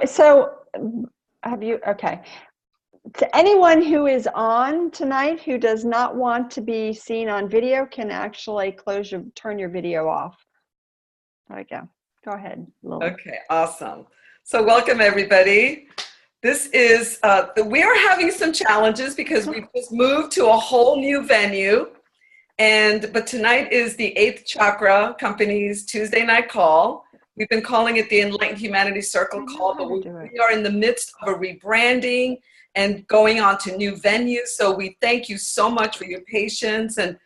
So have you, okay. To anyone who is on tonight who does not want to be seen on video can actually turn your video off. There we go. Go ahead, Lily. Okay, awesome. So welcome everybody. This is, we are having some challenges because we've just moved to a whole new venue. But tonight is the 8th Chakra Company's Tuesday night call. We've been calling it the Enlightened Humanity Circle call, but we are in the midst of a rebranding and going on to new venues. So we thank you so much for your patience and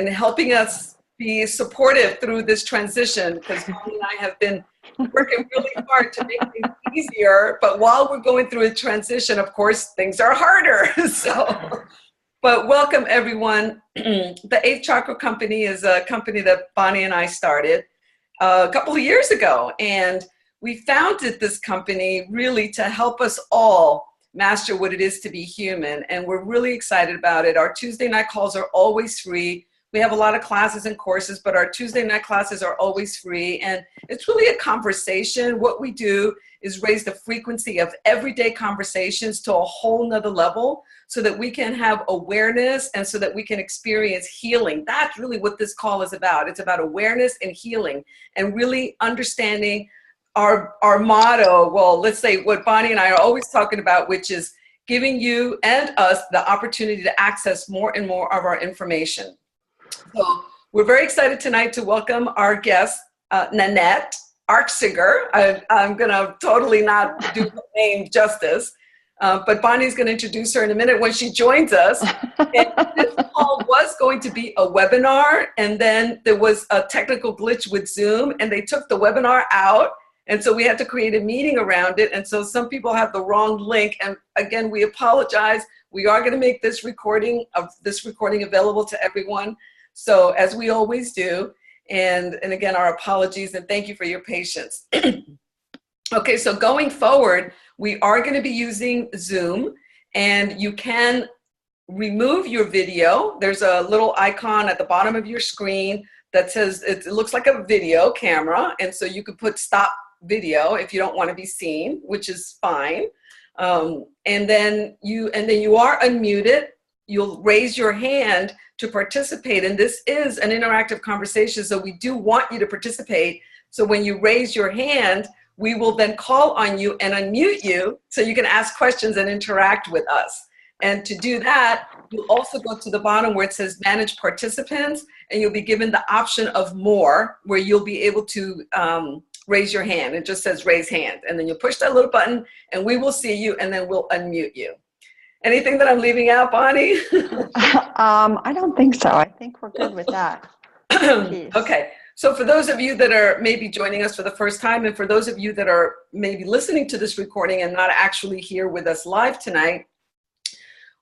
helping us be supportive through this transition, because Bonnie and I have been working really hard to make things easier. But while we're going through a transition, of course, things are harder. But welcome everyone. The 8th Chakra Company is a company that Bonnie and I started a couple of years ago. And we founded this company really to help us all master what it is to be human. And we're really excited about it. Our Tuesday night calls are always free. We have a lot of classes and courses, but our Tuesday night classes are always free. And it's really a conversation. What we do is raise the frequency of everyday conversations to a whole nother level so that we can have awareness and so that we can experience healing. That's really what this call is about. It's about awareness and healing and really understanding our motto. Well, let's say what Bonnie and I are always talking about, which is giving you and us the opportunity to access more and more of our information. So we're very excited tonight to welcome our guest, Nanette Achziger. I'm going to totally not do her name justice, but Bonnie's going to introduce her in a minute when she joins us. And this call was going to be a webinar, and then there was a technical glitch with Zoom, and they took the webinar out, and so we had to create a meeting around it, and so some people have the wrong link, and again, we apologize. We are going to make this recording available to everyone. So as we always do, and again, our apologies and thank you for your patience. Okay, so going forward, we are going to be using Zoom, and you can remove your video. There's a little icon at the bottom of your screen that says, it looks like a video camera, and so you could put stop video if you don't want to be seen, which is fine. And then you are unmuted. You'll raise your hand to participate, and this is an interactive conversation, so we do want you to participate. So when you raise your hand, we will then call on you and unmute you so you can ask questions and interact with us. And to do that, you'll also go to the bottom where it says manage participants, and you'll be given the option of more, where you'll be able to raise your hand. It just says raise hand, and then you'll push that little button and we will see you, and then we'll unmute you. Anything that I'm leaving out, Bonnie? I don't think so. I think we're good with that. Okay. So for those of you that are maybe joining us for the first time, and for those of you that are maybe listening to this recording and not actually here with us live tonight,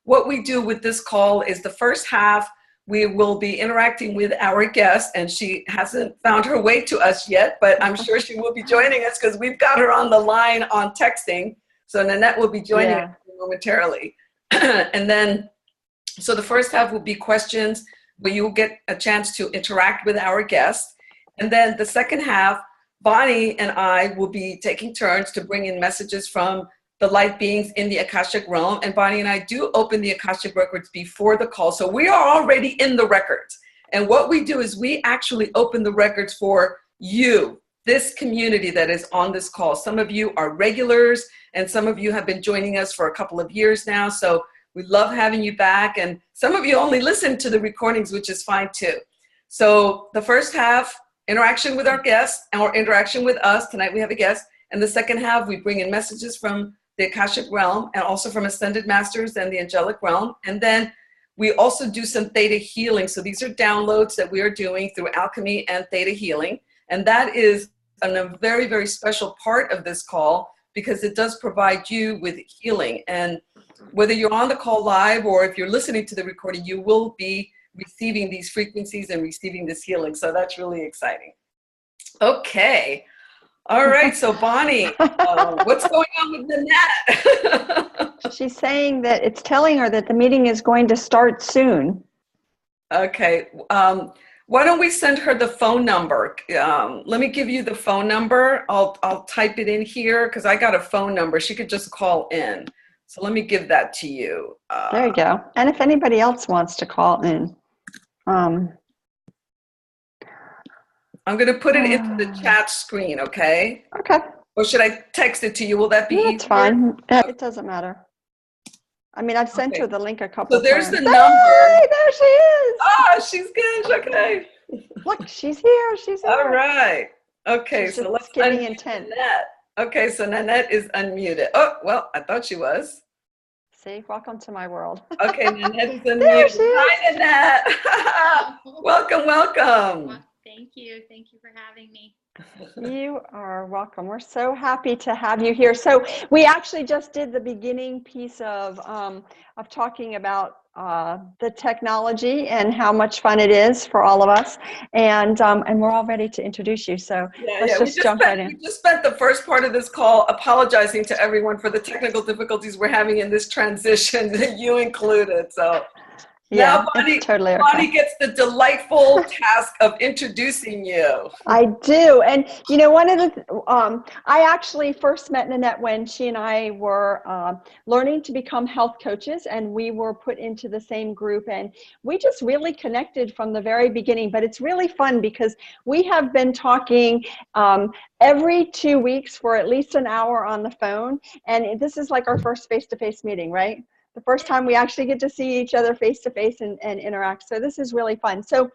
what we do with this call is the first half, we will be interacting with our guest, and she hasn't found her way to us yet, but I'm sure she will be joining us because we've got her on the line on texting. So Nanette will be joining us momentarily. And then, so the first half will be questions where you'll get a chance to interact with our guest. And then the second half, Bonnie and I will be taking turns to bring in messages from the light beings in the Akashic realm. And Bonnie and I do open the Akashic records before the call. So we are already in the records. And what we do is we actually open the records for you, this community that is on this call. Some of you are regulars, and some of you have been joining us for a couple of years now. So we love having you back. And some of you only listen to the recordings, which is fine too. So the first half, interaction with our guests, or interaction with us. Tonight we have a guest. And the second half, we bring in messages from the Akashic realm and also from Ascended Masters and the Angelic realm. And then we also do some theta healing. So these are downloads that we are doing through alchemy and theta healing. And that is a very, very special part of this call, because it does provide you with healing. And whether you're on the call live or if you're listening to the recording, you will be receiving these frequencies and receiving this healing. So that's really exciting. Okay. All right. So Bonnie, what's going on with Nanette? She's saying that it's telling her that the meeting is going to start soon. Okay. Why don't we send her the phone number? Let me give you the phone number. I'll type it in here because I got a phone number. She could just call in. So let me give that to you. There you go. And if anybody else wants to call in, I'm going to put it into the chat screen, okay? okay. Or should I text it to you? Will that be easier? That's fine. It doesn't matter. I mean, I've sent her the link a couple So there's times. the number. Hey, there she is. Ah, she's good. Okay. Look, she's here. She's here. All right. Okay, She's so let's giving unmute intent. Nanette. Okay, so Nanette is unmuted. Oh, well, I thought she was. See, welcome to my world. Okay, Nanette is unmuted. There she is. Hi, Nanette. Welcome, welcome. Well, thank you. Thank you for having me. You are welcome. We're so happy to have you here. So we actually just did the beginning piece of talking about the technology and how much fun it is for all of us, and we're all ready to introduce you. So let's just jump right in. We just spent the first part of this call apologizing to everyone for the technical difficulties we're having in this transition, you included. So. Yeah, now, Bonnie, it's totally okay. Bonnie gets the delightful task of introducing you. I do. And, you know, one of the, I actually first met Nanette when she and I were learning to become health coaches, and we were put into the same group, and we just really connected from the very beginning. But it's really fun because we have been talking every 2 weeks for at least an hour on the phone. And this is like our first face-to-face meeting, right? The first time we actually get to see each other face-to-face and interact. So this is really fun. So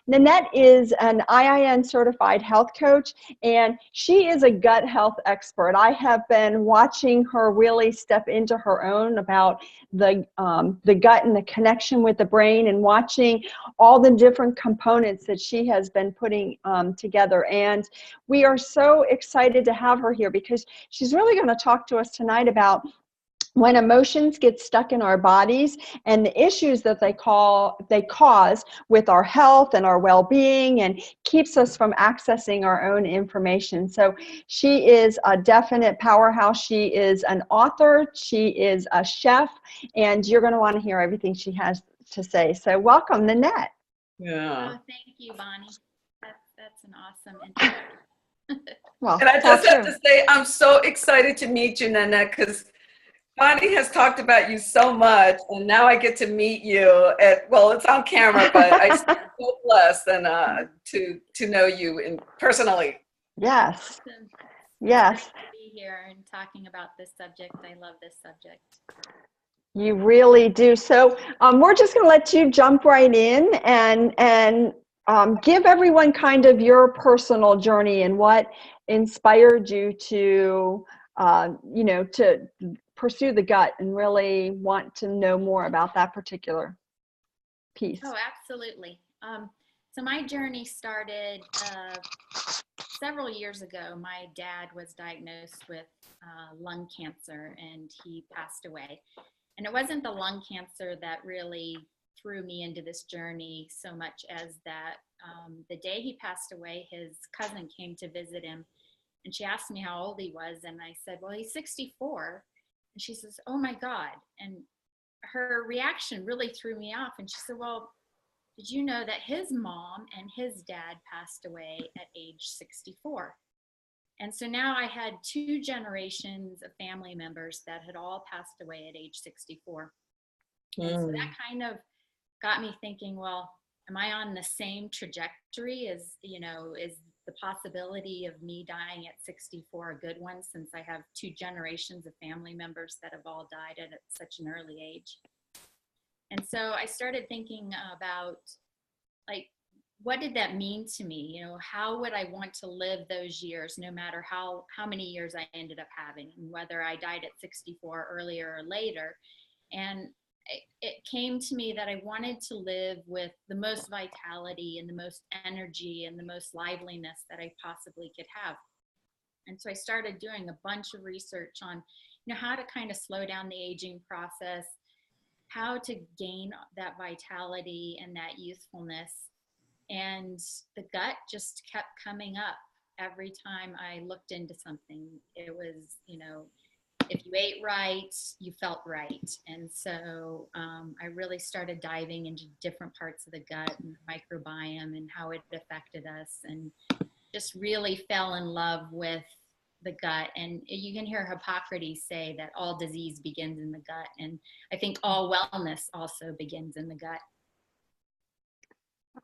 Nanette is an IIN-certified health coach, and she is a gut health expert. I have been watching her really step into her own about the gut and the connection with the brain, and watching all the different components that she has been putting together. And we are so excited to have her here because she's really going to talk to us tonight about when emotions get stuck in our bodies and the issues that they cause with our health and our well-being, and keeps us from accessing our own information. So she is a definite powerhouse. She is an author, she is a chef, and you're going to want to hear everything she has to say. So welcome, Nanette. Yeah. Oh, thank you, Bonnie. That's an awesome introduction. Well, and I just have to say, I'm so excited to meet you, Nanette, because Bonnie has talked about you so much, and now I get to meet you. Well, it's on camera, but I'm so blessed and to know you personally. Yes. Awesome. Yes. To be here and talking about this subject. I love this subject. You really do. So we're just going to let you jump right in and give everyone kind of your personal journey and what inspired you to, to pursue the gut and really want to know more about that particular piece. Oh, absolutely. So my journey started several years ago. My dad was diagnosed with lung cancer, and he passed away. And it wasn't the lung cancer that really threw me into this journey so much as that the day he passed away, his cousin came to visit him, and she asked me how old he was, and I said, well, he's 64. And she says, oh my God. And her reaction really threw me off. And she said, well, did you know that his mom and his dad passed away at age 64? And so now I had 2 generations of family members that had all passed away at age 64. And so that kind of got me thinking, well, am I on the same trajectory as, is the possibility of me dying at 64 a good one, since I have 2 generations of family members that have all died at such an early age? And so I started thinking about, like, what did that mean to me? How would I want to live those years, no matter how many years I ended up having, and whether I died at 64 earlier or later. And it came to me that I wanted to live with the most vitality and the most energy and the most liveliness that I possibly could have. And so I started doing a bunch of research on, how to kind of slow down the aging process, how to gain that vitality and that youthfulness. And the gut just kept coming up every time I looked into something. It was, if you ate right, you felt right. And so I really started diving into different parts of the gut and microbiome and how it affected us, and just really fell in love with the gut. And you can hear Hippocrates say that all disease begins in the gut. And I think all wellness also begins in the gut.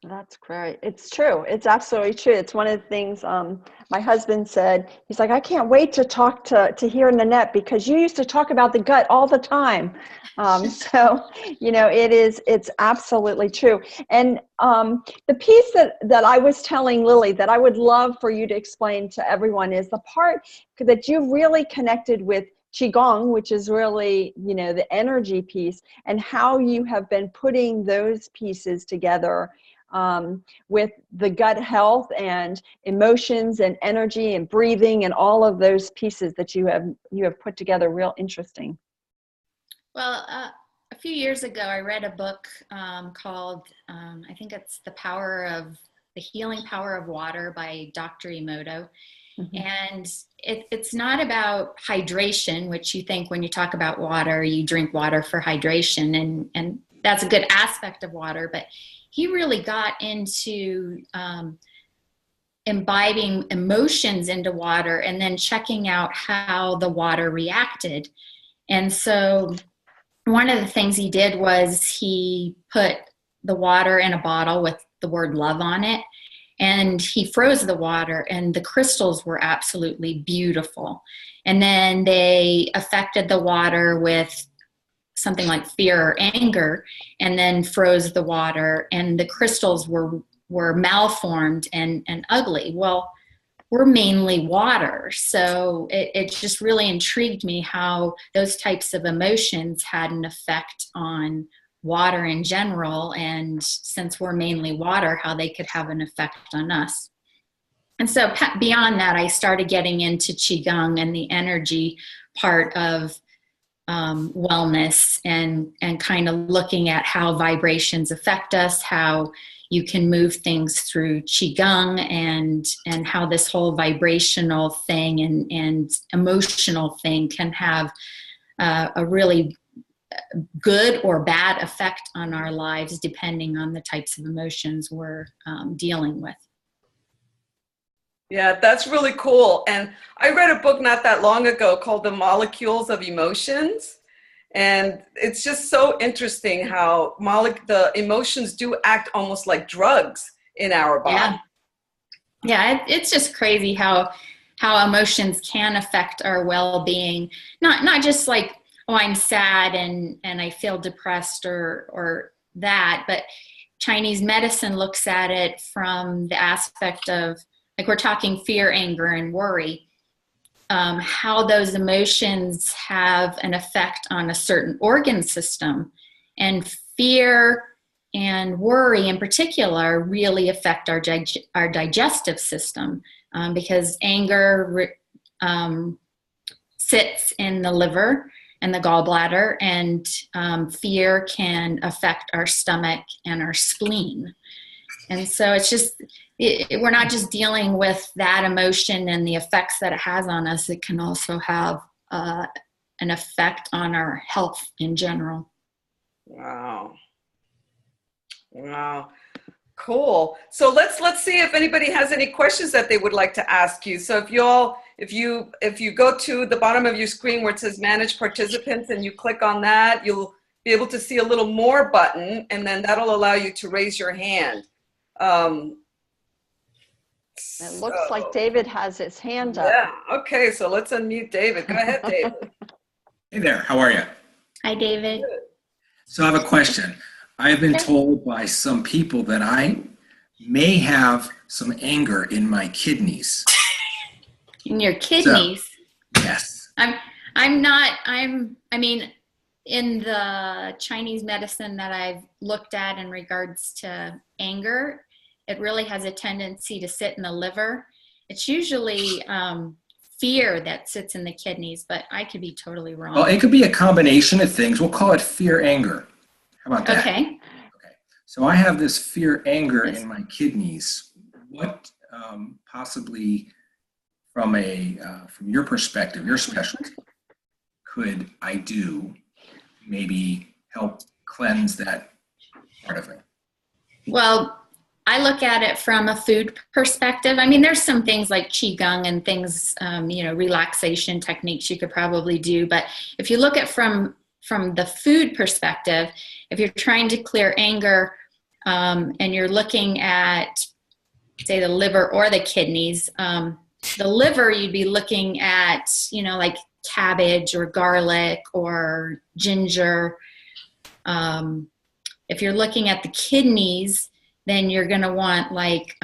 That's great. It's true. It's absolutely true. It's one of the things my husband said. He's like, I can't wait to hear Nanette, because you used to talk about the gut all the time. So, it's absolutely true. And the piece that I was telling Lily that I would love for you to explain to everyone is the part that you really connected with Qigong, which is really, the energy piece, and how you have been putting those pieces together with the gut health and emotions and energy and breathing and all of those pieces that you have put together. Real interesting. Well, a few years ago, I read a book called, I think it's The Healing Power of Water by Dr. Emoto. Mm-hmm. And it's not about hydration, which you think when you talk about water, you drink water for hydration, and that's a good aspect of water, but he really got into imbibing emotions into water and then checking out how the water reacted. And so one of the things he did was he put the water in a bottle with the word love on it, and he froze the water, and the crystals were absolutely beautiful. And then they affected the water with something like fear or anger, and then froze the water, and the crystals were malformed and ugly. Well, we're mainly water, so it just really intrigued me how those types of emotions had an effect on water in general, and since we're mainly water, how they could have an effect on us. And so beyond that, I started getting into Qigong and the energy part of wellness, and kind of looking at how vibrations affect us, how you can move things through Qigong, and how this whole vibrational thing and emotional thing can have a really good or bad effect on our lives depending on the types of emotions we're dealing with. Yeah, that's really cool. And I read a book not that long ago called The Molecules of Emotions. And it's just so interesting how the emotions do act almost like drugs in our body. Yeah, it's just crazy how emotions can affect our well-being. Not just like, oh, I'm sad and I feel depressed or that, but Chinese medicine looks at it from the aspect of, like, we're talking fear, anger, and worry, how those emotions have an effect on a certain organ system. And fear and worry in particular really affect our digestive system, because anger sits in the liver and the gallbladder, and fear can affect our stomach and our spleen. And so it's just, we're not just dealing with that emotion and the effects that it has on us. It can also have an effect on our health in general. Wow. Cool. So let's see if anybody has any questions that they would like to ask you. So if you go to the bottom of your screen where it says Manage Participants and you click on that, you'll be able to see a little more button, and then that'll allow you to raise your hand. It looks like David has his hand up. Yeah. Okay. So let's unmute David. Go ahead, David. Hey there. How are you? Hi, David. Good. So I have a question. I have been told by some people that I may have some anger in my kidneys. In your kidneys? So, yes. I mean, in the Chinese medicine that I've looked at in regards to anger, it really has a tendency to sit in the liver. It's usually fear that sits in the kidneys, but I could be totally wrong. Well, it could be a combination of things. We'll call it fear anger. How about that? Okay. So I have this fear anger in my kidneys. What possibly from your perspective, your specialty, could I do maybe help cleanse that part of it? Well, I look at it from a food perspective. I mean, there's some things like qigong and things, relaxation techniques you could probably do. But if you look at from the food perspective, if you're trying to clear anger and you're looking at, say, the liver or the kidneys, the liver, you'd be looking at, like cabbage or garlic or ginger. If you're looking at the kidneys, then you're going to want like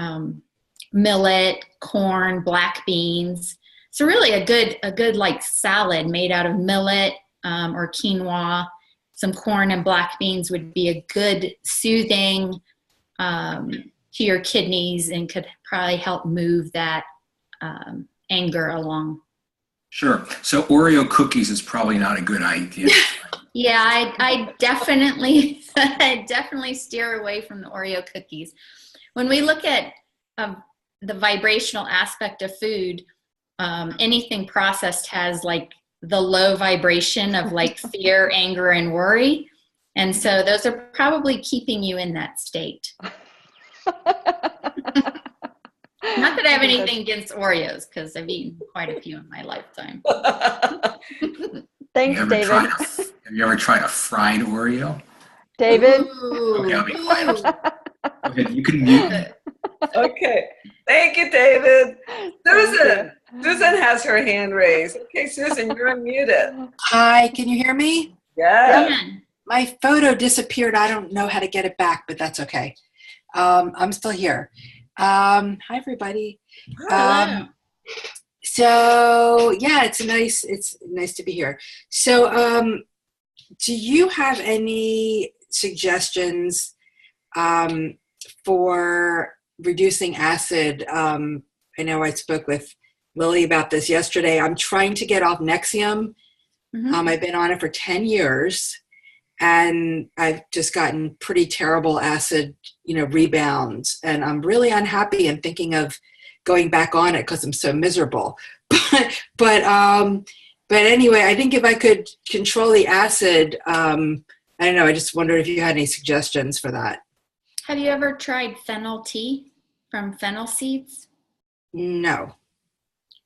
millet, corn, black beans. So really a good like salad made out of millet or quinoa, some corn and black beans would be a good soothing to your kidneys and could probably help move that anger along. Sure. So Oreo cookies is probably not a good idea. Yeah, I definitely steer away from the Oreo cookies. When we look at the vibrational aspect of food, anything processed has like the low vibration of like fear, anger, and worry. And so those are probably keeping you in that state. Not that I have anything against Oreos, because I've eaten quite a few in my lifetime. Thanks, David. Have you ever tried a fried Oreo? David? Ooh. Okay, I'll be quiet. Go ahead, you can mute me. Okay. Thank you, David. Susan has her hand raised. Okay, Susan, you're unmuted. Hi, can you hear me? Yeah. My photo disappeared. I don't know how to get it back, but that's okay. I'm still here. Hi, everybody. Hello. So yeah, it's nice to be here. So do you have any suggestions for reducing acid? I know I spoke with Lily about this yesterday. I'm trying to get off Nexium. Mm-hmm. I've been on it for 10 years and I've just gotten pretty terrible acid, rebounds, and I'm really unhappy and thinking of going back on it because I'm so miserable. But anyway, I think if I could control the acid, I don't know. I just wondered if you had any suggestions for that. Have you ever tried fennel tea from fennel seeds? No.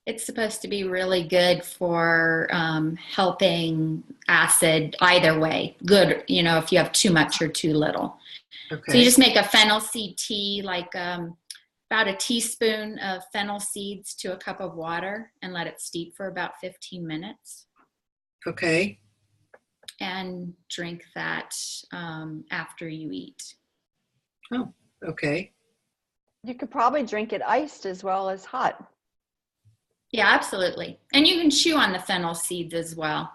It's supposed to be really good for helping acid either way. Good, if you have too much or too little. Okay. So you just make a fennel seed tea, like about a teaspoon of fennel seeds to a cup of water, and let it steep for about 15 minutes. Okay. And drink that after you eat. Oh, okay. You could probably drink it iced as well as hot. Yeah, absolutely. And you can chew on the fennel seeds as well.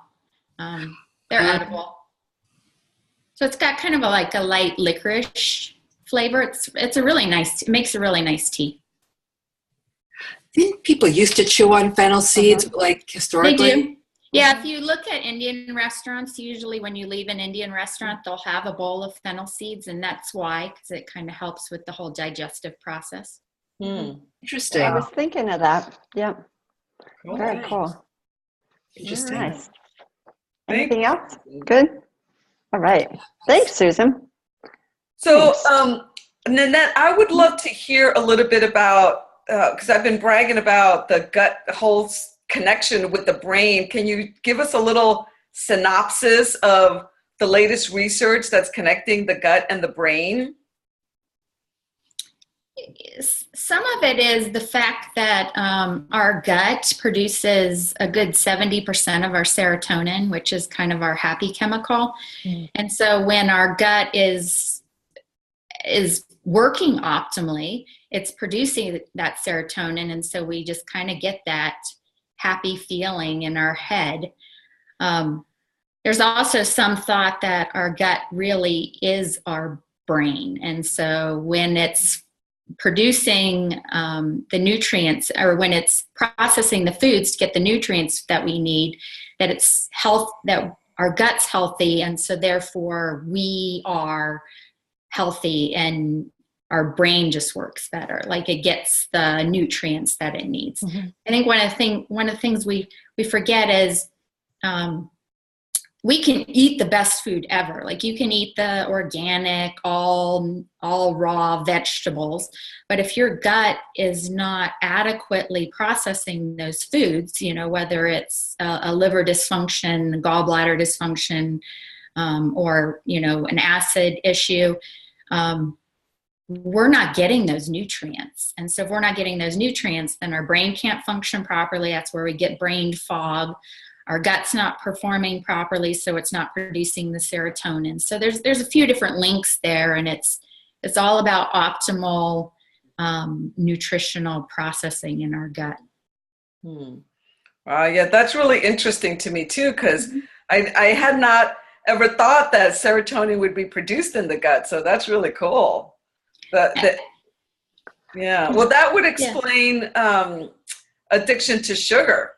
They're edible. So it's got kind of like a light licorice flavor. It's a really nice, it makes a really nice tea. Didn't people used to chew on fennel seeds, like historically? They do. Yeah, if you look at Indian restaurants, usually when you leave an Indian restaurant, they'll have a bowl of fennel seeds, and that's why, because it kind of helps with the whole digestive process. Interesting. I was thinking of that. Yeah. Cool. Very cool. Interesting. Nice. Anything else? Good? All right. Thanks, Susan. So, Nanette, I would love to hear a little bit about, because I've been bragging about the gut, whole connection with the brain. Can you give us a little synopsis of the latest research that's connecting the gut and the brain? Some of it is the fact that our gut produces a good 70% of our serotonin, which is kind of our happy chemical. And so when our gut is working optimally, it's producing that serotonin, and so we just kind of get that happy feeling in our head. There's also some thought that our gut really is our brain, and so when it's producing the nutrients, or when it's processing the foods to get the nutrients that we need, that it's health, that our gut's healthy, and so therefore we are healthy and our brain just works better, like it gets the nutrients that it needs. I think one of the things we forget is we can eat the best food ever. Like you can eat the organic, all raw vegetables, but if your gut is not adequately processing those foods, you know, whether it's a liver dysfunction, gallbladder dysfunction, or, you know, an acid issue, we're not getting those nutrients. And so if we're not getting those nutrients, then our brain can't function properly. That's where we get brain fog. Our gut's not performing properly, so it's not producing the serotonin. So there's a few different links there, and it's all about optimal nutritional processing in our gut. Wow, yeah, that's really interesting to me too, because I had not ever thought that serotonin would be produced in the gut. So that's really cool. Yeah, well, that would explain addiction to sugar.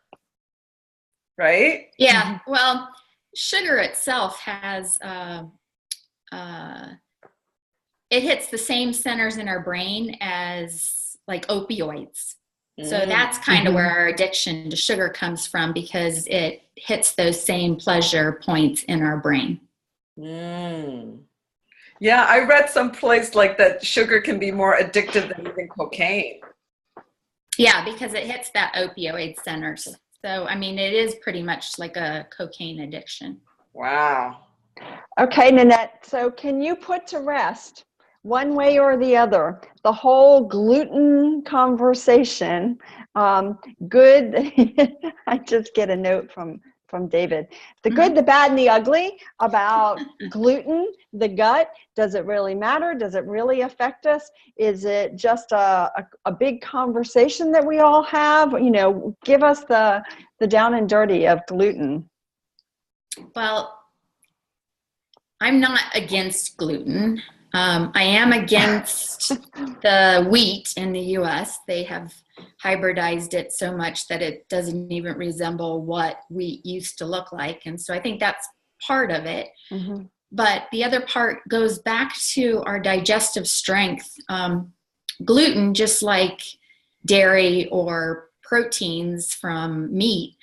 Right? Yeah. Well, sugar itself has, it hits the same centers in our brain as like opioids. So that's kind of where our addiction to sugar comes from, because it hits those same pleasure points in our brain. Yeah, I read someplace like that sugar can be more addictive than even cocaine. Yeah, because it hits that opioid centers. So, I mean, it is pretty much like a cocaine addiction. Wow. Okay, Nanette, so can you put to rest, one way or the other, the whole gluten conversation? Good, I just get a note from David. The good, the bad, and the ugly about gluten, the gut. Does it really matter? Does it really affect us? Is it just a big conversation that we all have? You know, give us the down and dirty of gluten. Well, I'm not against gluten. I am against the wheat in the U.S. They have hybridized it so much that it doesn't even resemble what wheat used to look like. And so I think that's part of it. But the other part goes back to our digestive strength. Gluten, just like dairy or proteins from meat,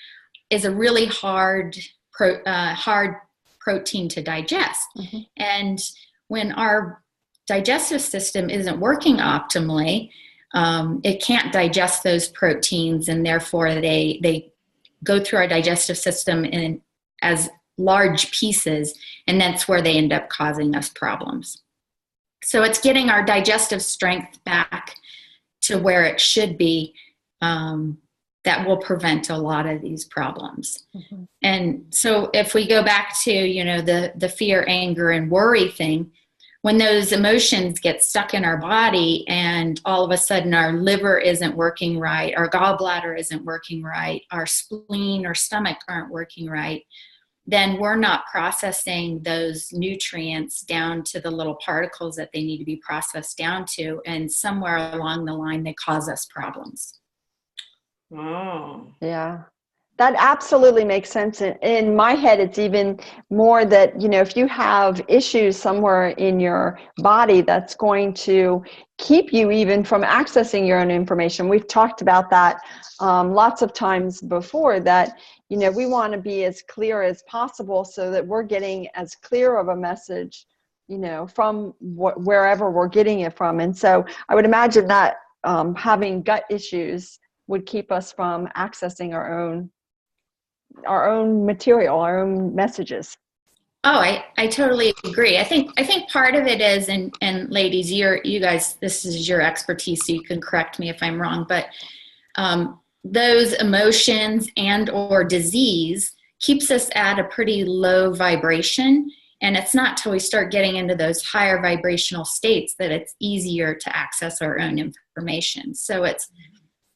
is a really hard protein to digest. And when our digestive system isn't working optimally, it can't digest those proteins, and therefore they go through our digestive system in as large pieces, and that's where they end up causing us problems. So it's getting our digestive strength back to where it should be, that will prevent a lot of these problems. And so if we go back to, you know, the fear, anger, and worry thing, when those emotions get stuck in our body and all of a sudden our liver isn't working right, our gallbladder isn't working right, our spleen or stomach aren't working right, then we're not processing those nutrients down to the little particles that they need to be processed down to. And somewhere along the line, they cause us problems. Oh. Yeah. That absolutely makes sense. In my head, it's even more that, you know, if you have issues somewhere in your body, that's going to keep you even from accessing your own information. We've talked about that lots of times before, that, you know, we want to be as clear as possible so that we're getting as clear of a message, you know, from wherever we're getting it from. And so I would imagine that having gut issues would keep us from accessing our own material, our own messages. Oh, I totally agree. I think part of it is, and ladies, you guys, this is your expertise, so you can correct me if I'm wrong, but those emotions and or disease keeps us at a pretty low vibration. And it's not till we start getting into those higher vibrational states that it's easier to access our own information. So it's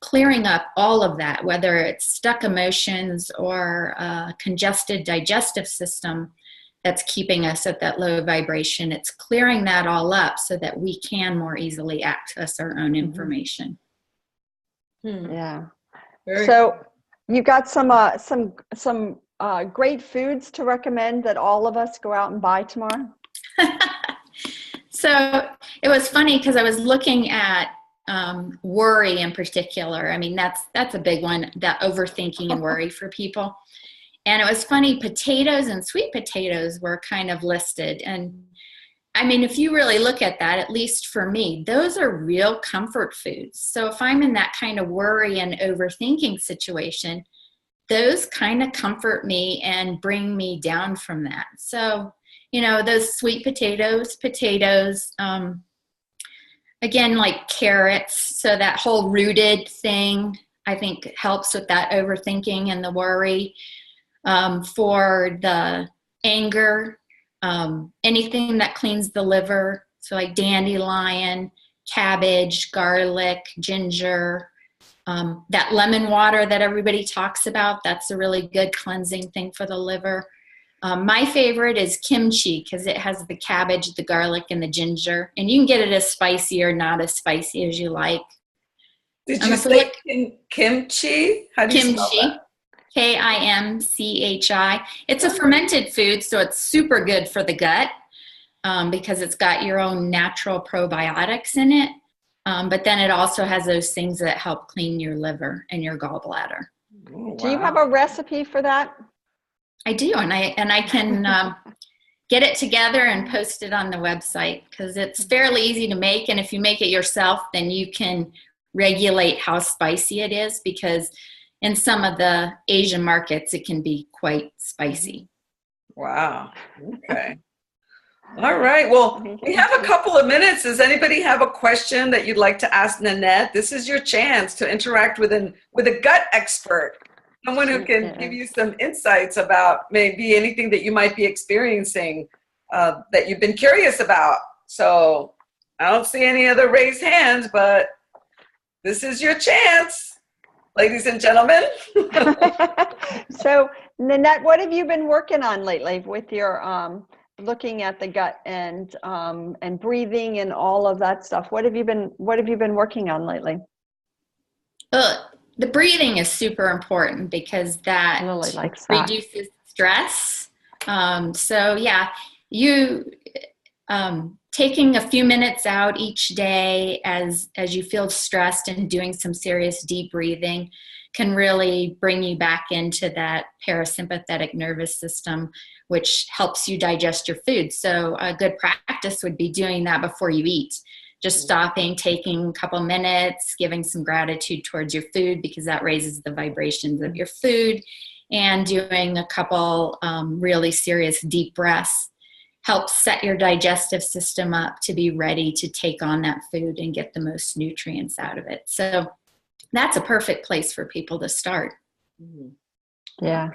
clearing up all of that, whether it's stuck emotions or a congested digestive system that's keeping us at that low vibration. It's clearing that all up so that we can more easily access our own information. Yeah. Very So you got some great foods to recommend that all of us go out and buy tomorrow? So it was funny because I was looking at worry in particular. I mean, that's a big one, that overthinking and worry for people. And it was funny, potatoes and sweet potatoes were kind of listed. And I mean, if you really look at that, at least for me, those are real comfort foods. So if I'm in that kind of worry and overthinking situation, those kind of comfort me and bring me down from that. So, those sweet potatoes, again, like carrots. So that whole rooted thing, I think helps with that overthinking and the worry. For the anger, anything that cleans the liver, so like dandelion, cabbage, garlic, ginger, that lemon water that everybody talks about, that's a really good cleansing thing for the liver. My favorite is kimchi because it has the cabbage, the garlic, and the ginger, and you can get it as spicy or not as spicy as you like. Did you say kimchi? How do you spell that? Kimchi. It's a fermented food, so it's super good for the gut because it's got your own natural probiotics in it. But then it also has those things that help clean your liver and your gallbladder. Oh, wow. Do you have a recipe for that? I do, and I can get it together and post it on the website because it's fairly easy to make. And if you make it yourself, then you can regulate how spicy it is because in some of the Asian markets, it can be quite spicy. Wow. Okay. All right. Well, we have a couple of minutes. Does anybody have a question that you'd like to ask Nanette? This is your chance to interact with a gut expert, someone who can give you some insights about maybe anything that you might be experiencing that you've been curious about. So I don't see any other raised hands, but this is your chance. Ladies and gentlemen. So, Nanette, what have you been working on lately with your looking at the gut and breathing and all of that stuff? What have you been working on lately? The breathing is super important because that Lily likes that. reduces stress. So yeah, you taking a few minutes out each day as you feel stressed and doing some serious deep breathing can really bring you back into that parasympathetic nervous system, which helps you digest your food. So a good practice would be doing that before you eat. Just stopping, taking a couple minutes, giving some gratitude towards your food because that raises the vibrations of your food, and doing a couple really serious deep breaths helps set your digestive system up to be ready to take on that food and get the most nutrients out of it. So that's a perfect place for people to start. Yeah.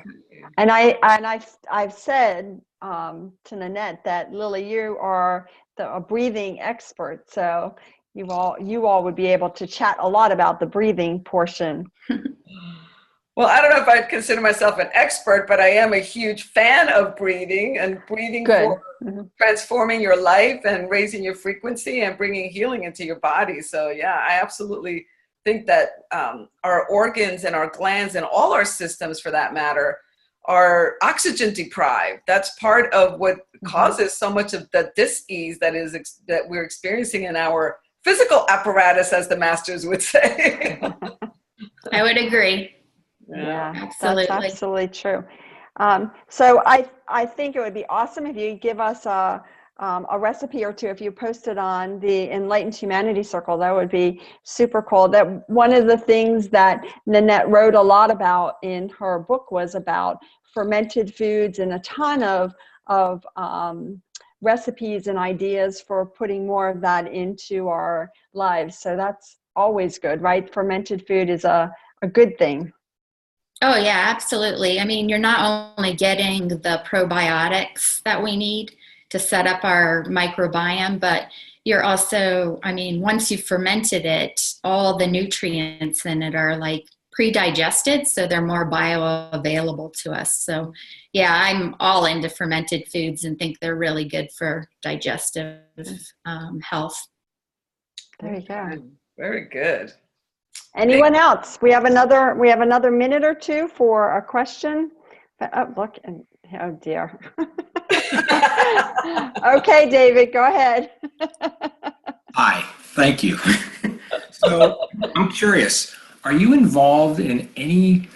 And I've said to Nanette that Lily, you are a breathing expert. So you all would be able to chat a lot about the breathing portion. Well, I don't know if I'd consider myself an expert, but I am a huge fan of breathing and breathing for transforming your life and raising your frequency and bringing healing into your body. So yeah, I absolutely think that our organs and our glands and all our systems for that matter are oxygen deprived. That's part of what causes so much of the dis-ease that we're experiencing in our physical apparatus, as the masters would say. I would agree. Yeah, absolutely. That's absolutely true. So I think it would be awesome if you give us a recipe or two. If you post it on the Enlightened Humanity Circle, that would be super cool. That one of the things that Nanette wrote a lot about in her book was about fermented foods and a ton of recipes and ideas for putting more of that into our lives. So that's always good, right? Fermented food is a good thing. Oh yeah, absolutely. I mean, you're not only getting the probiotics that we need to set up our microbiome, but you're also, I mean, once you've fermented it, all the nutrients in it are like pre-digested, so they're more bioavailable to us. So yeah, I'm all into fermented foods and think they're really good for digestive health. There you go. Very good. Anyone else? We have another minute or two for a question. Oh, look, oh dear. Okay, David, go ahead. Hi, thank you. So I'm curious, are you involved in any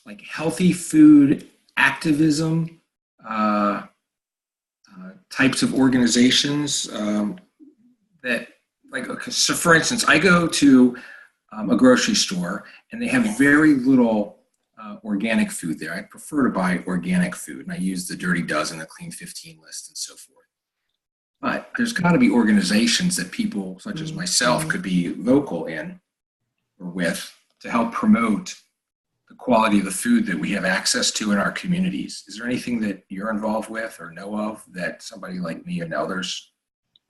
like healthy food activism types of organizations that, like, okay, so for instance, I go to a grocery store and they have very little organic food there. I prefer to buy organic food, and I use the Dirty Dozen, the Clean 15 list, and so forth. But there's got to be organizations that people such as myself could be vocal in or with to help promote the quality of the food that we have access to in our communities. Is there anything that you're involved with or know of that somebody like me and others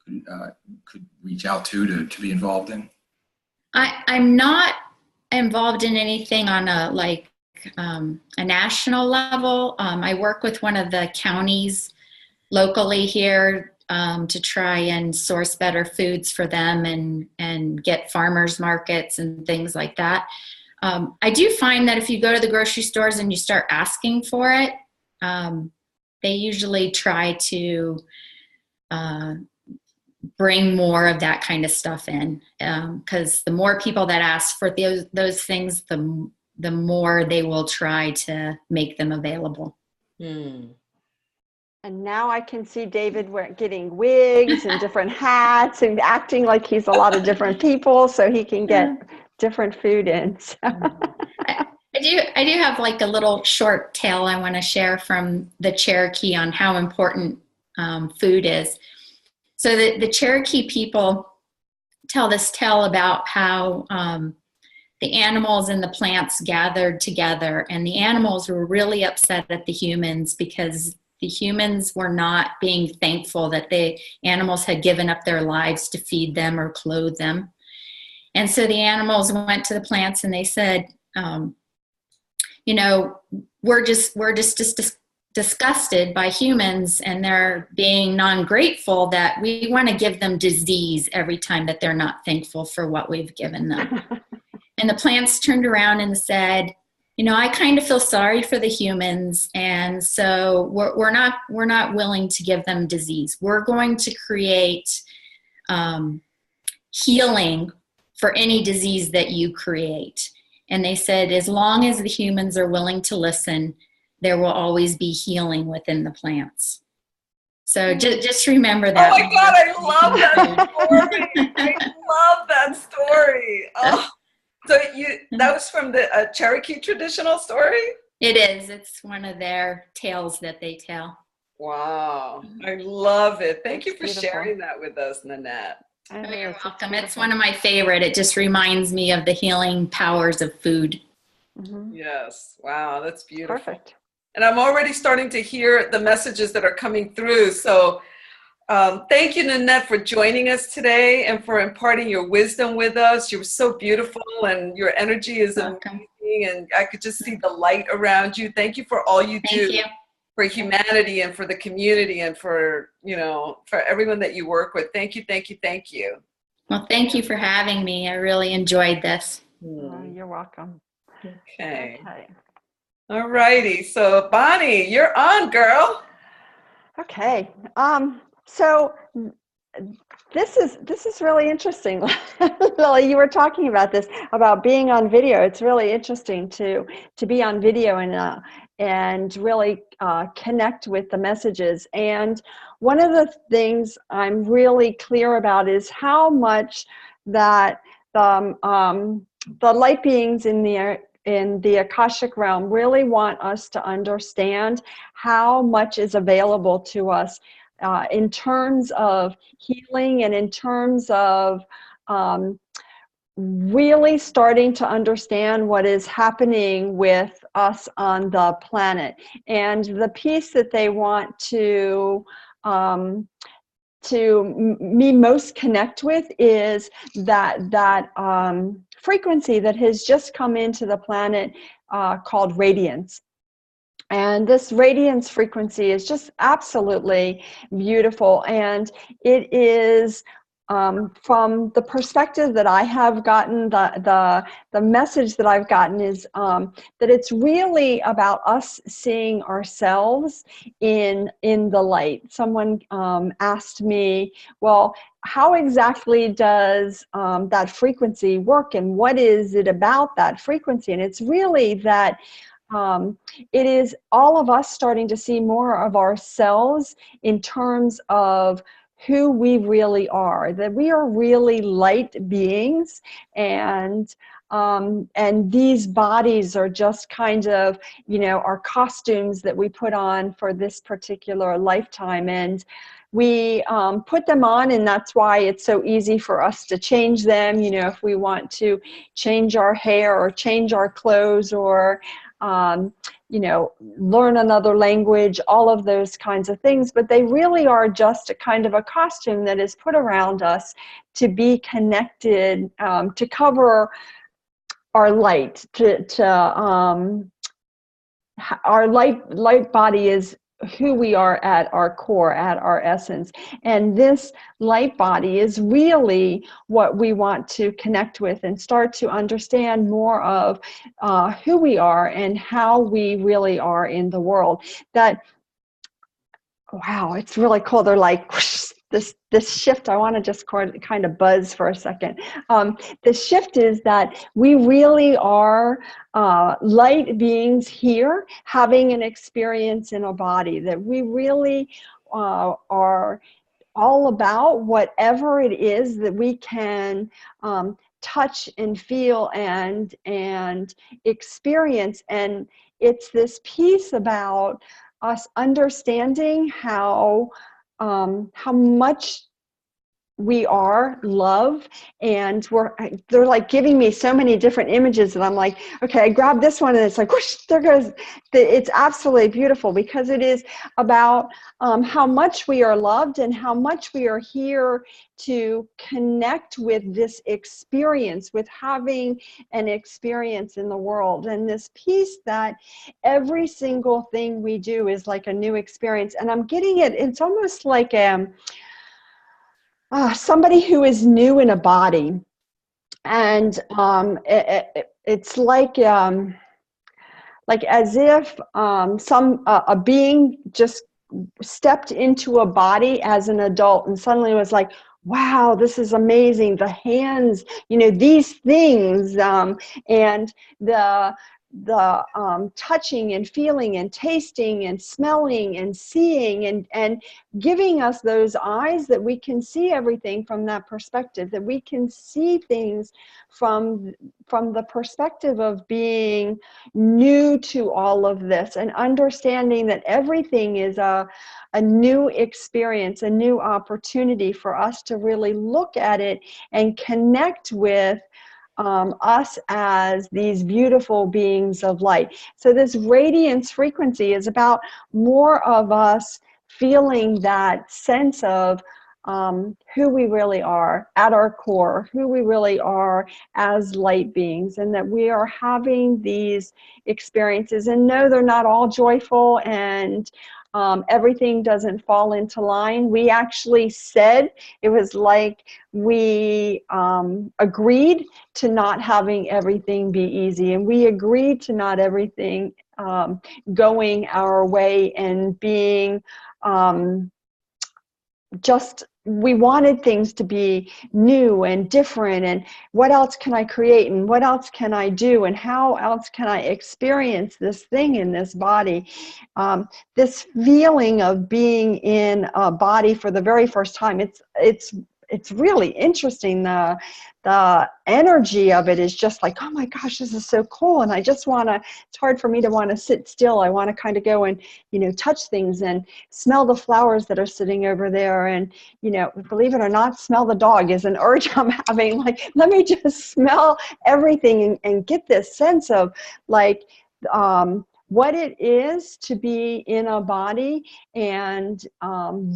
could reach out to be involved in? I'm not involved in anything on a national level. I work with one of the counties locally here to try and source better foods for them and get farmers markets and things like that. I do find that if you go to the grocery stores and you start asking for it, they usually try to bring more of that kind of stuff in, because the more people that ask for those things, the more they will try to make them available. And now I can see David getting wigs and different hats and acting like he's a lot of different people so he can get different food in. So. I do have like a little short tale I want to share from the Cherokee on how important food is. So the Cherokee people tell this tale about how the animals and the plants gathered together, and the animals were really upset at the humans because the humans were not being thankful that the animals had given up their lives to feed them or clothe them. And so the animals went to the plants and they said, we're just disgusted by humans and they're being non-grateful that we want to give them disease every time that they're not thankful for what we've given them. And the plants turned around and said, I kind of feel sorry for the humans, and so we're not willing to give them disease. We're going to create healing for any disease that you create. And they said, as long as the humans are willing to listen, there will always be healing within the plants. So just remember that. Oh my God, I love that story. I love that story. Oh. So that was from the Cherokee traditional story? It is. It's one of their tales that they tell. Wow. I love it. Thank you for beautiful. sharing that with us, Nanette. Oh, you're welcome. It's one of my favorite. It just reminds me of the healing powers of food. Mm-hmm. Yes. Wow, that's beautiful. Perfect. And I'm already starting to hear the messages that are coming through. So thank you, Nanette, for joining us today and for imparting your wisdom with us. You're so beautiful and your energy is amazing. And I could just see the light around you. Thank you for all you do for humanity and for the community and for everyone that you work with. Thank you, thank you, thank you. Well, thank you for having me. I really enjoyed this. You're welcome. Okay. All righty. So Bonnie, you're on, girl. Okay. So this is really interesting. Lily, you were talking about this, about being on video. It's really interesting to be on video and really connect with the messages. And one of the things I'm really clear about is how much that the light beings in the Akashic realm really want us to understand how much is available to us in terms of healing and in terms of really starting to understand what is happening with us on the planet. And the piece that they want to me most connect with is that frequency that has just come into the planet called radiance. And this radiance frequency is just absolutely beautiful. And it is, from the perspective that I have gotten, the message that I've gotten is that it's really about us seeing ourselves in the light. Someone asked me, well, how exactly does that frequency work, and what is it about that frequency? And it's really that it is all of us starting to see more of ourselves in terms of who we really are, that we are really light beings, and these bodies are just kind of, our costumes that we put on for this particular lifetime. And we put them on, and that's why it's so easy for us to change them. If we want to change our hair or change our clothes, or learn another language, all of those kinds of things. But they really are just a kind of a costume that is put around us to be connected, to cover our light, our light body is who we are at our core, at our essence. And this light body is really what we want to connect with and start to understand more of who we are and how we really are in the world. That, wow, it's really cool. They're like, whoosh, this shift. I want to just kind of buzz for a second. The shift is that we really are light beings here having an experience in a body, that we really are all about whatever it is that we can touch and feel and experience. And it's this piece about us understanding how much we are love, and they're like giving me so many different images, and I'm like, okay, I grab this one, and it's like, whoosh, there goes. It's absolutely beautiful, because it is about how much we are loved and how much we are here to connect with this experience, with having an experience in the world. And this piece that every single thing we do is like a new experience. And I'm getting it, it's almost like somebody who is new in a body, and it's like as if a being just stepped into a body as an adult and suddenly was like, wow, this is amazing. The hands, these things, and the touching and feeling and tasting and smelling and seeing and giving us those eyes that we can see everything from that perspective, that we can see things from the perspective of being new to all of this, and understanding that everything is a new experience, a new opportunity for us to really look at it and connect with us as these beautiful beings of light. So this radiance frequency is about more of us feeling that sense of who we really are at our core, who we really are as light beings, and that we are having these experiences. And no, they're not all joyful, and everything doesn't fall into line. We actually said, it was like we agreed to not having everything be easy, and we agreed to not everything going our way and being we wanted things to be new and different, and what else can I create, and what else can I do, and how else can I experience this thing in this body. This feeling of being in a body for the very first time, it's really interesting. The energy of it is just like, oh my gosh, this is so cool. And I just it's hard for me to want to sit still. I want to kind of go and, touch things and smell the flowers that are sitting over there. And, believe it or not, smell the dog is an urge I'm having. Like, let me just smell everything and get this sense of like, what it is to be in a body, and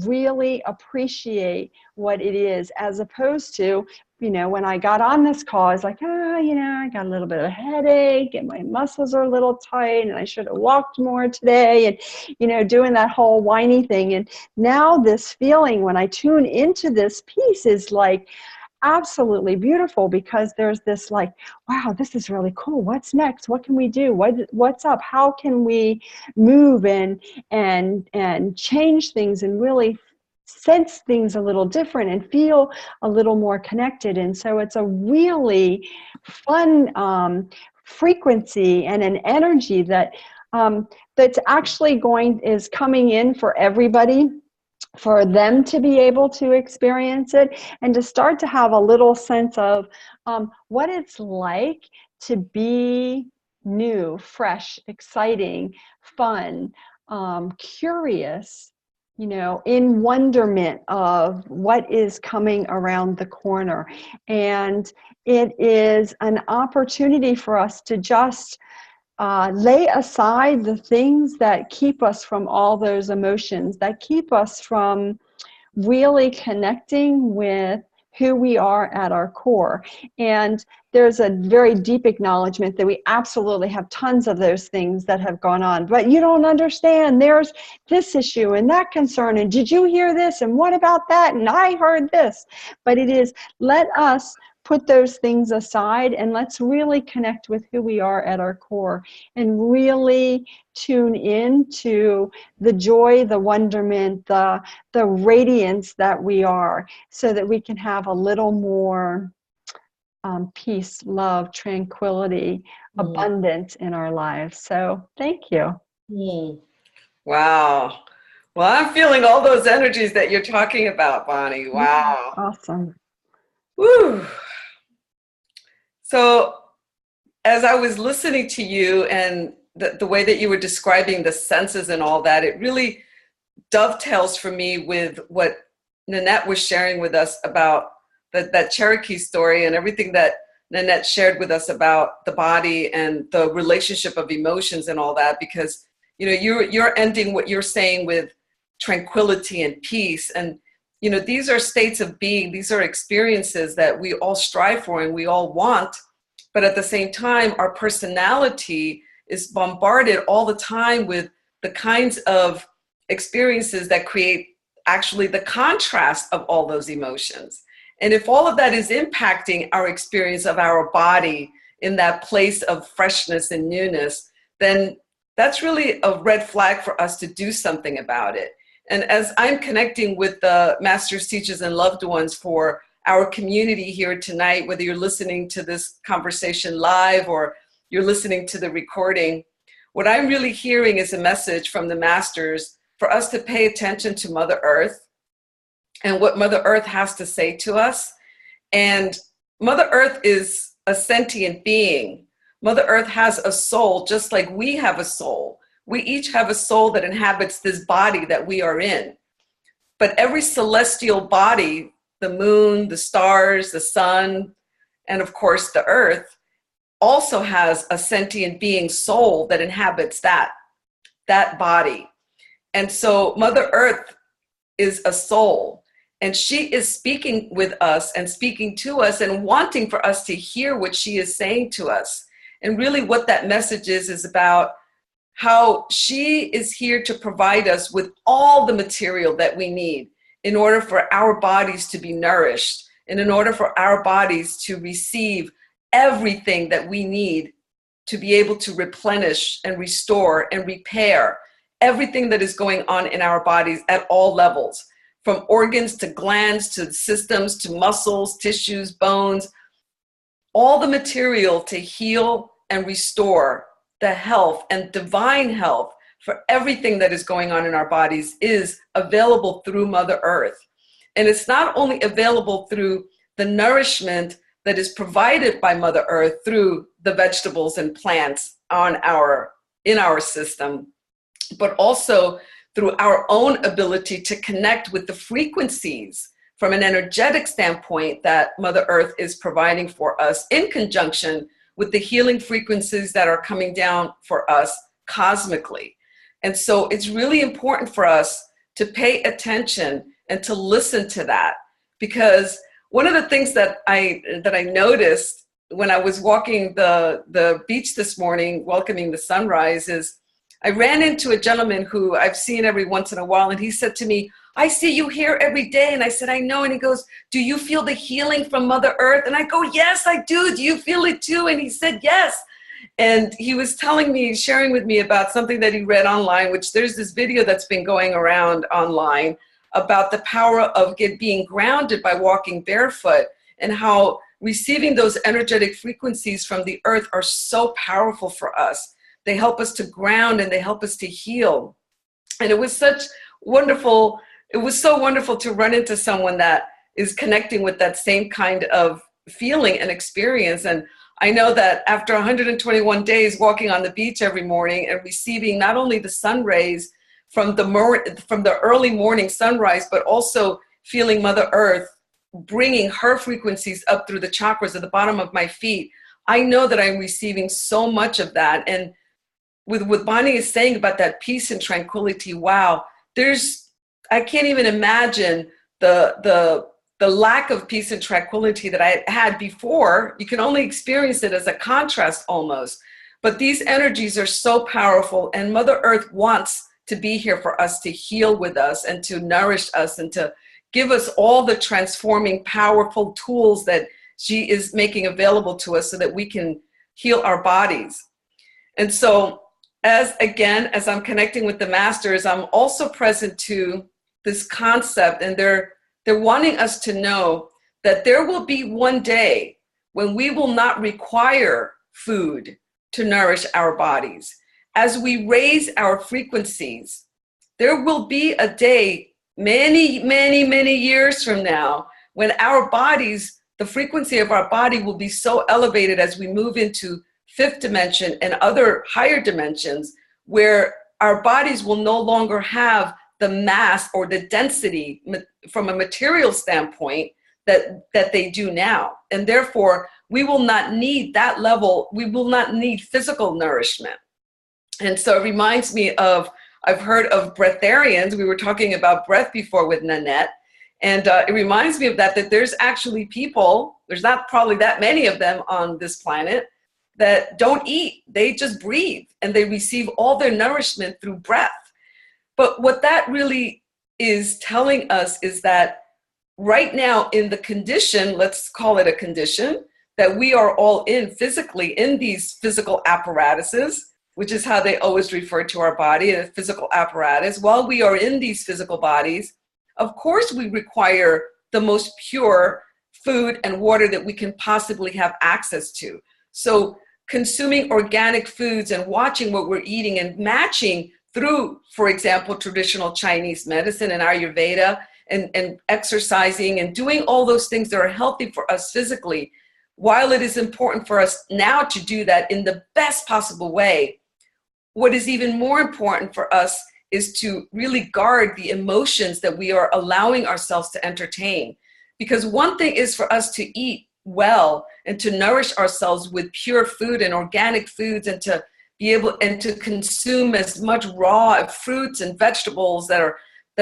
really appreciate what it is, as opposed to, when I got on this call, I was like, I got a little bit of a headache and my muscles are a little tight and I should have walked more today, and, doing that whole whiny thing. And now this feeling, when I tune into this piece, is like absolutely beautiful, because there's this like, wow, this is really cool. What's next? What can we do? What's up? How can we move and change things and really sense things a little different and feel a little more connected? And so it's a really fun frequency and an energy that that's actually is coming in for everybody, for them to be able to experience it and to start to have a little sense of what it's like to be new, fresh, exciting, fun, curious, in wonderment of what is coming around the corner. And it is an opportunity for us to just lay aside the things that keep us from all those emotions, that keep us from really connecting with who we are at our core. And there's a very deep acknowledgement that we absolutely have tons of those things that have gone on, but you don't understand. There's this issue and that concern, and did you hear this, and what about that, and I heard this. But it is, let us put those things aside and let's really connect with who we are at our core and really tune in to the joy, the wonderment, the radiance that we are, so that we can have a little more peace, love, tranquility, abundance in our lives. So thank you. Wow. Well, I'm feeling all those energies that you're talking about, Bonnie. Wow. Awesome. Woo. So as I was listening to you and the way that you were describing the senses and all that, it really dovetails for me with what Nanette was sharing with us about that Cherokee story and everything that Nanette shared with us about the body and the relationship of emotions and all that, because you're ending what you're saying with tranquility and peace. And these are states of being, these are experiences that we all strive for and we all want. But at the same time, our personality is bombarded all the time with the kinds of experiences that create actually the contrast of all those emotions. And if all of that is impacting our experience of our body in that place of freshness and newness, then that's really a red flag for us to do something about it. And as I'm connecting with the masters, teachers, and loved ones for our community here tonight, whether you're listening to this conversation live or you're listening to the recording, what I'm really hearing is a message from the masters for us to pay attention to Mother Earth and what Mother Earth has to say to us. And Mother Earth is a sentient being. Mother Earth has a soul, just like we have a soul. We each have a soul that inhabits this body that we are in. But every celestial body, the moon, the stars, the sun, and of course the earth, also has a sentient being soul that inhabits that body. And so Mother Earth is a soul, and she is speaking with us and speaking to us and wanting for us to hear what she is saying to us. And really what that message is about how she is here to provide us with all the material that we need in order for our bodies to be nourished and in order for our bodies to receive everything that we need to be able to replenish and restore and repair everything that is going on in our bodies at all levels, from organs to glands to systems to muscles, tissues, bones, all the material to heal and restore the health and divine health for everything that is going on in our bodies is available through Mother Earth. And it's not only available through the nourishment that is provided by Mother Earth through the vegetables and plants in our system, but also through our own ability to connect with the frequencies from an energetic standpoint that Mother Earth is providing for us in conjunction with the healing frequencies that are coming down for us cosmically. And so it's really important for us to pay attention and to listen to that, because one of the things that I noticed when I was walking the beach this morning, welcoming the sunrise, is I ran into a gentleman who I've seen every once in a while, and he said to me, "I see you here every day." And I said, "I know." And he goes, "Do you feel the healing from Mother Earth?" And I go, "Yes, I do. Do you feel it too?" And he said, "Yes." And he was telling me, sharing with me about something that he read online, which there's this video that's been going around online about the power of being grounded by walking barefoot, and how receiving those energetic frequencies from the earth are so powerful for us. They help us to ground and they help us to heal. And it was so wonderful to run into someone that is connecting with that same kind of feeling and experience. And I know that after 121 days walking on the beach every morning and receiving not only the sun rays from the early morning sunrise, but also feeling Mother Earth bringing her frequencies up through the chakras at the bottom of my feet, I know that I'm receiving so much of that. And with what Bonnie is saying about that peace and tranquility, wow, I can't even imagine the lack of peace and tranquility that I had before. You can only experience it as a contrast almost. But these energies are so powerful, and Mother Earth wants to be here for us to heal with us and to nourish us and to give us all the transforming, powerful tools that she is making available to us so that we can heal our bodies. And so, as I'm connecting with the masters, I'm also present to this concept, and they're wanting us to know that there will be one day when we will not require food to nourish our bodies. As we raise our frequencies, there will be a day many, many, many years from now when our bodies, the frequency of our body will be so elevated as we move into fifth dimension and other higher dimensions, where our bodies will no longer have the mass or the density from a material standpoint that they do now. And therefore, we will not need that level. We will not need physical nourishment. And so it reminds me of, I've heard of breatharians. We were talking about breath before with Nanette. And it reminds me of that there's actually people, there's not probably that many of them on this planet, that don't eat. They just breathe, and they receive all their nourishment through breath. But what that really is telling us is that right now in the condition, let's call it a condition, that we are all in physically in these physical apparatuses, which is how they always refer to our body, a physical apparatus. While we are in these physical bodies, of course we require the most pure food and water that we can possibly have access to. So consuming organic foods and watching what we're eating and matching through, for example, traditional Chinese medicine and Ayurveda, and exercising and doing all those things that are healthy for us physically, while it is important for us now to do that in the best possible way, what is even more important for us is to really guard the emotions that we are allowing ourselves to entertain. Because one thing is for us to eat well and to nourish ourselves with pure food and organic foods, and to be able and to consume as much raw fruits and vegetables that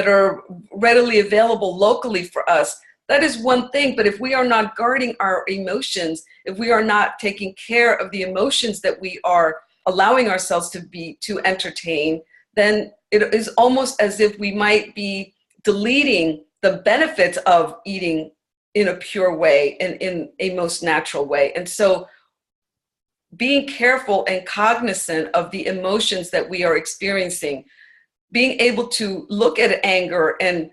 are readily available locally for us. That is one thing. But if we are not guarding our emotions, if we are not taking care of the emotions that we are allowing ourselves to entertain, then it is almost as if we might be deleting the benefits of eating in a pure way and in a most natural way. And so being careful and cognizant of the emotions that we are experiencing, being able to look at anger and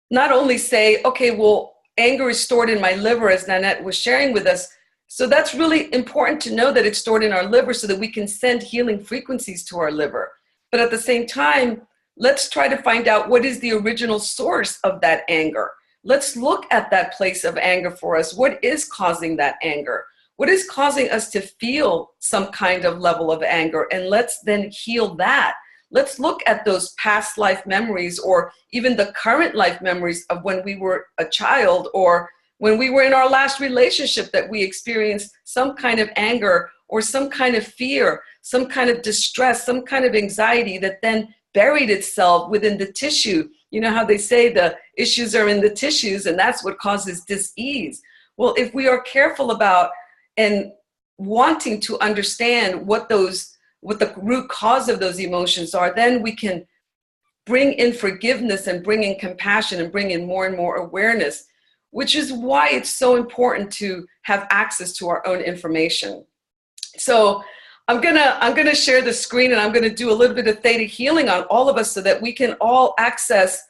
not only say, okay, well, anger is stored in my liver, as Nanette was sharing with us. So that's really important to know that it's stored in our liver so that we can send healing frequencies to our liver. But at the same time, let's try to find out what is the original source of that anger. Let's look at that place of anger for us. What is causing that anger? What is causing us to feel some kind of level of anger? And let's then heal that. Let's look at those past life memories, or even the current life memories of when we were a child, or when we were in our last relationship, that we experienced some kind of anger or some kind of fear, some kind of distress, some kind of anxiety that then buried itself within the tissue. You know how they say the issues are in the tissues, and that's what causes dis-ease. Well, if we are careful about and wanting to understand what the root cause of those emotions are, then we can bring in forgiveness and bring in compassion and bring in more and more awareness, which is why it's so important to have access to our own information. So I'm gonna share the screen, and I'm gonna do a little bit of theta healing on all of us so that we can all access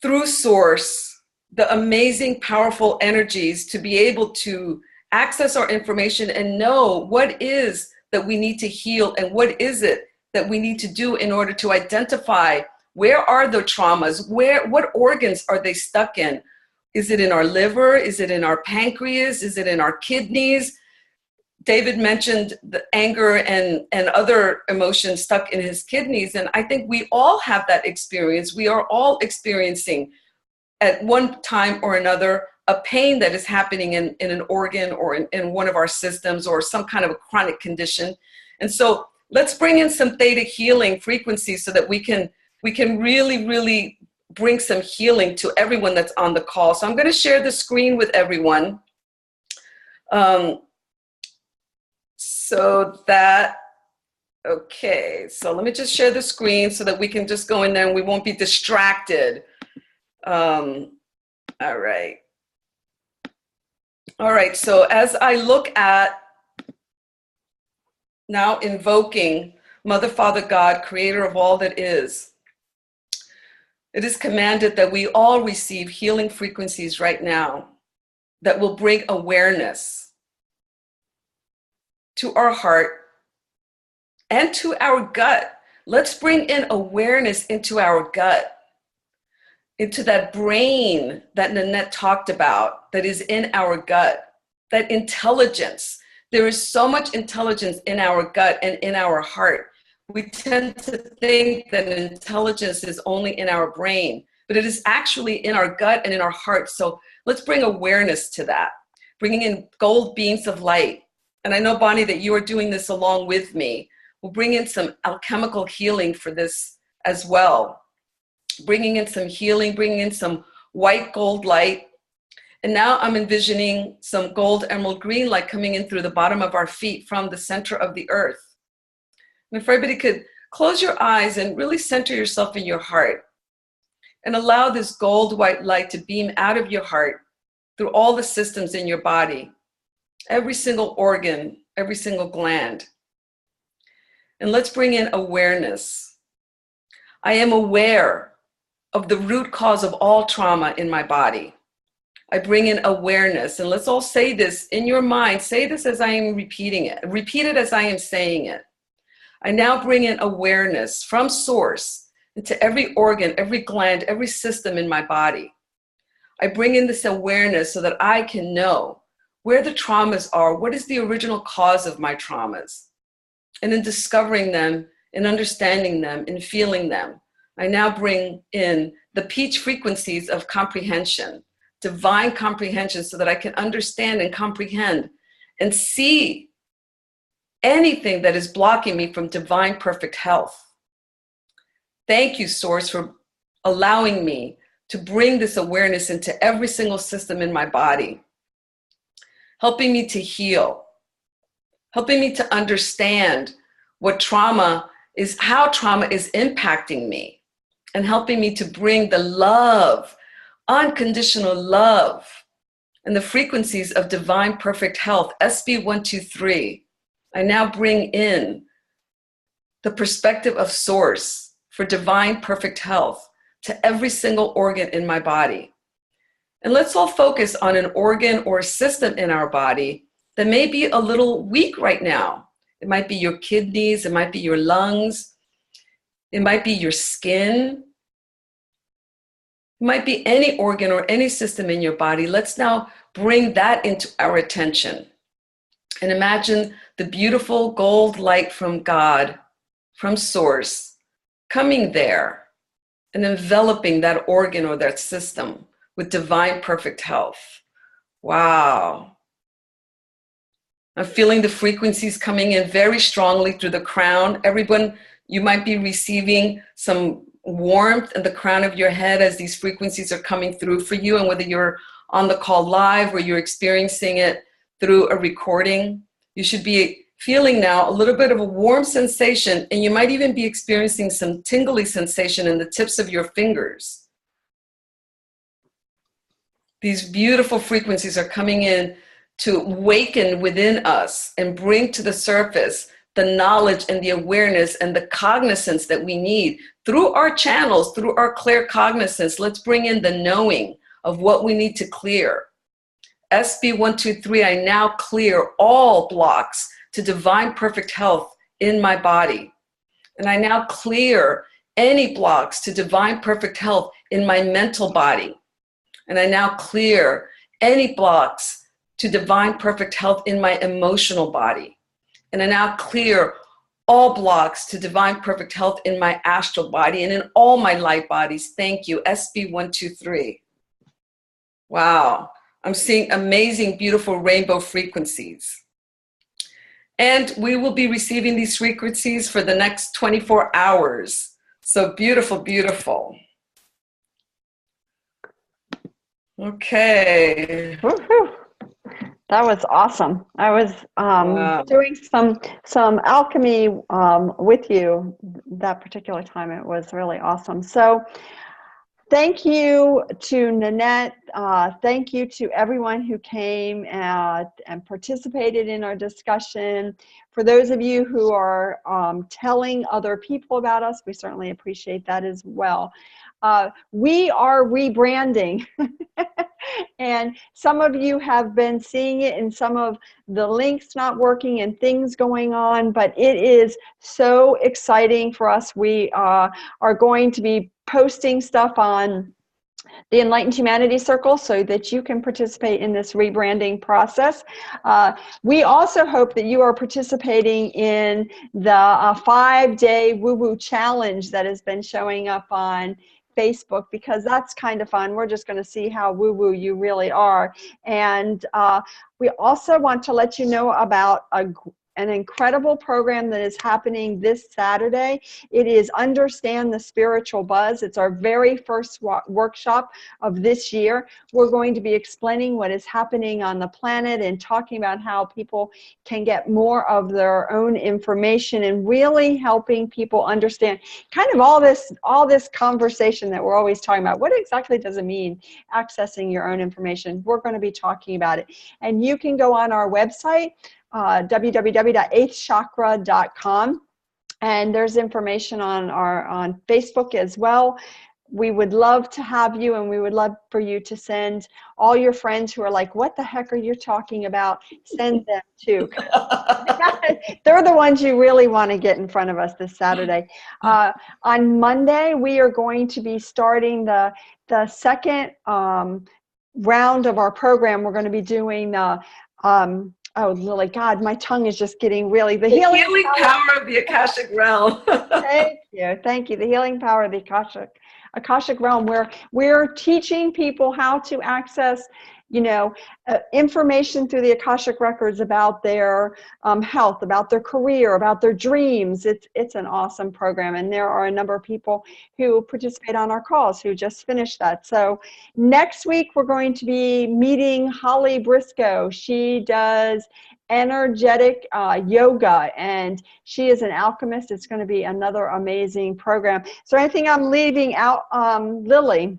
through source the amazing, powerful energies to be able to access our information and know what is that we need to heal and what is it that we need to do in order to identify where are the traumas, what organs are they stuck in? Is it in our liver? Is it in our pancreas? Is it in our kidneys? David mentioned the anger and other emotions stuck in his kidneys. And I think we all have that experience. We are all experiencing at one time or another a pain that is happening in an organ or in one of our systems or some kind of a chronic condition. And so let's bring in some theta healing frequencies so that we can really, really bring some healing to everyone that's on the call. So I'm going to share the screen with everyone. Okay, so let me just share the screen so that we can just go in there and we won't be distracted. All right. All right, so as I look at now invoking Mother, Father, God, creator of all that is, it is commanded that we all receive healing frequencies right now that will bring awareness to our heart and to our gut. Let's bring in awareness into our gut, into that brain that Nanette talked about that is in our gut, that intelligence. There is so much intelligence in our gut and in our heart. We tend to think that intelligence is only in our brain, but it is actually in our gut and in our heart. So let's bring awareness to that, bringing in gold beams of light. And I know, Bonnie, that you are doing this along with me. We'll bring in some alchemical healing for this as well. Bringing in some healing, bringing in some white gold light. And now I'm envisioning some gold emerald green light coming in through the bottom of our feet from the center of the earth. And if everybody could close your eyes and really center yourself in your heart and allow this gold white light to beam out of your heart through all the systems in your body, every single organ, every single gland. And let's bring in awareness. I am aware of the root cause of all trauma in my body. I bring in awareness, and let's all say this in your mind. Say this as I am repeating it. Repeat it as I am saying it. I now bring in awareness from source into every organ, every gland, every system in my body. I bring in this awareness so that I can know where the traumas are, what is the original cause of my traumas. And in discovering them, in understanding them, in feeling them, I now bring in the peach frequencies of comprehension, divine comprehension, so that I can understand and comprehend and see anything that is blocking me from divine perfect health. Thank you, Source, for allowing me to bring this awareness into every single system in my body, helping me to heal, helping me to understand what trauma is, how trauma is impacting me, and helping me to bring the love, unconditional love, and the frequencies of divine perfect health, SB123. I now bring in the perspective of Source for divine perfect health to every single organ in my body. And let's all focus on an organ or a system in our body that may be a little weak right now. It might be your kidneys, it might be your lungs, it might be your skin, it might be any organ or any system in your body. Let's now bring that into our attention. And imagine the beautiful gold light from God, from Source, coming there and enveloping that organ or that system with divine perfect health. Wow. I'm feeling the frequencies coming in very strongly through the crown. Everyone, you might be receiving some warmth in the crown of your head as these frequencies are coming through for you. And whether you're on the call live or you're experiencing it through a recording, you should be feeling now a little bit of a warm sensation, and you might even be experiencing some tingly sensation in the tips of your fingers. These beautiful frequencies are coming in to awaken within us and bring to the surface the knowledge and the awareness and the cognizance that we need through our channels, through our clear cognizance. Let's bring in the knowing of what we need to clear. SB123, I now clear all blocks to divine perfect health in my body. And I now clear any blocks to divine perfect health in my mental body. And I now clear any blocks to divine perfect health in my emotional body. And I now clear all blocks to divine perfect health in my astral body and in all my light bodies. Thank you, SB123. Wow, I'm seeing amazing, beautiful rainbow frequencies. And we will be receiving these frequencies for the next 24 hours. So beautiful, beautiful. Okay. Woo-hoo. That was awesome. I was Wow. doing some alchemy with you that particular time. It was really awesome. So thank you to Nanette. Thank you to everyone who came and participated in our discussion. For those of you who are telling other people about us, we certainly appreciate that as well. We are rebranding. And some of you have been seeing it in some of the links not working and things going on, but it is so exciting for us. We are going to be posting stuff on the Enlightened Humanity Circle so that you can participate in this rebranding process. We also hope that you are participating in the 5-day woo-woo challenge that has been showing up on Facebook, because that's kind of fun. We're just going to see how woo-woo you really are. And we also want to let you know about an incredible program that is happening this Saturday. It is Understand the Spiritual Buzz. It's our very first workshop of this year. We're going to be explaining what is happening on the planet and talking about how people can get more of their own information and really helping people understand kind of all this conversation that we're always talking about. What exactly does it mean, accessing your own information? We're going to be talking about it. And you can go on our website, www.8thchakra.com, and there's information on Facebook as well. We would love to have you, and we would love for you to send all your friends who are like, what the heck are you talking about? Send them too. They're the ones you really want to get in front of us this Saturday. On Monday, we are going to be starting the second round of our program. We're going to be doing the oh, Lily, God, my tongue is just getting really... The healing power of the Akashic realm. Thank you. The healing power of the Akashic realm, where we're teaching people how to access, information through the Akashic records about their health, about their career, about their dreams. It's an awesome program, and there are a number of people who participate on our calls who just finished that. So next week we're going to be meeting Holly Briscoe. She does energetic yoga, and she is an alchemist. It's going to be another amazing program. So anything I'm leaving out, Lily?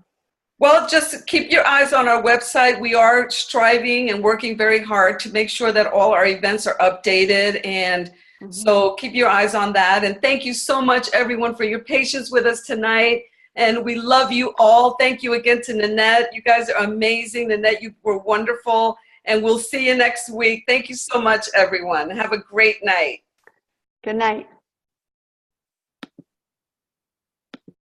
Well, just keep your eyes on our website. We are striving and working very hard to make sure that all our events are updated. And so keep your eyes on that. And thank you so much, everyone, for your patience with us tonight. And we love you all. Thank you again to Nanette. You guys are amazing. Nanette, you were wonderful. And we'll see you next week. Thank you so much, everyone. Have a great night. Good night.